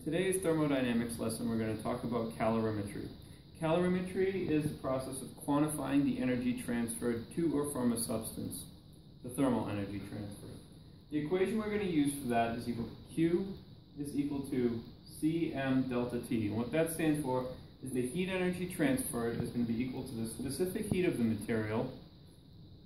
In today's thermodynamics lesson, we're going to talk about calorimetry. Calorimetry is the process of quantifying the energy transferred to or from a substance, the thermal energy transfer. The equation we're going to use for that is Q is equal to Cm delta T. And what that stands for is the heat energy transferred is going to be equal to the specific heat of the material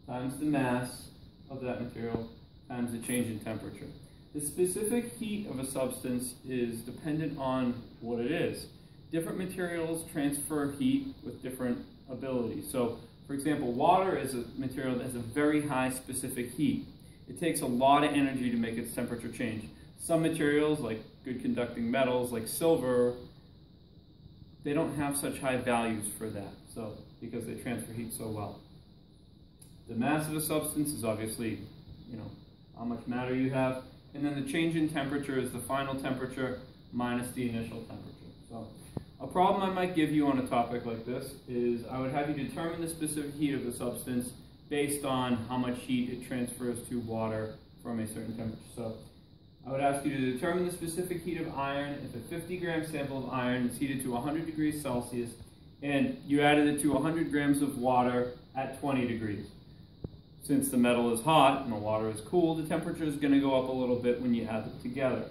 times the mass of that material times the change in temperature. The specific heat of a substance is dependent on what it is. Different materials transfer heat with different abilities. So, for example, water is a material that has a very high specific heat. It takes a lot of energy to make its temperature change. Some materials, like good conducting metals, like silver, they don't have such high values for that, so because they transfer heat so well. The mass of a substance is obviously, how much matter you have. And then the change in temperature is the final temperature minus the initial temperature. So a problem I might give you on a topic like this is I would have you determine the specific heat of the substance based on how much heat it transfers to water from a certain temperature. So I would ask you to determine the specific heat of iron if a 50-gram sample of iron is heated to 100 degrees Celsius and you added it to 100 grams of water at 20 degrees. Since the metal is hot and the water is cool, the temperature is going to go up a little bit when you add them together.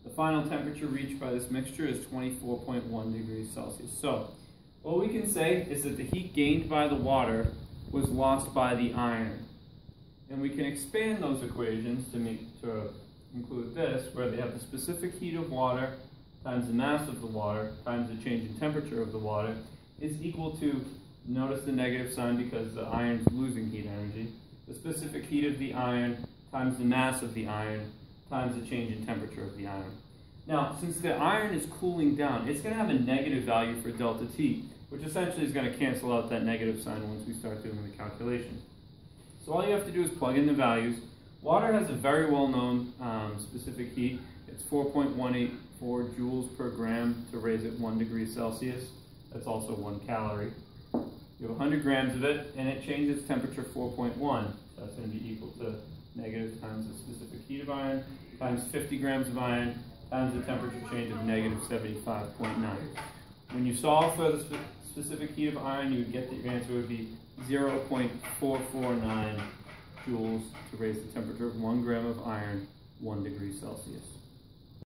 The final temperature reached by this mixture is 24.1 degrees Celsius. So, what we can say is that the heat gained by the water was lost by the iron. And we can expand those equations to include this, where they have the specific heat of water times the mass of the water times the change in temperature of the water is equal to, notice the negative sign because the iron is losing heat energy, the specific heat of the iron times the mass of the iron times the change in temperature of the iron. Now, since the iron is cooling down, it's going to have a negative value for delta T, which essentially is going to cancel out that negative sign once we start doing the calculation. So all you have to do is plug in the values. Water has a very well-known specific heat. It's 4.184 joules per gram to raise it 1 degree Celsius. That's also 1 calorie. You have 100 grams of it, and it changes temperature 4.1. So that's going to be equal to negative times the specific heat of iron, times 50 grams of iron, times the temperature change of negative 75.9. When you solve for the specific heat of iron, you would get that your answer would be 0.449 joules to raise the temperature of 1 gram of iron 1 degree Celsius.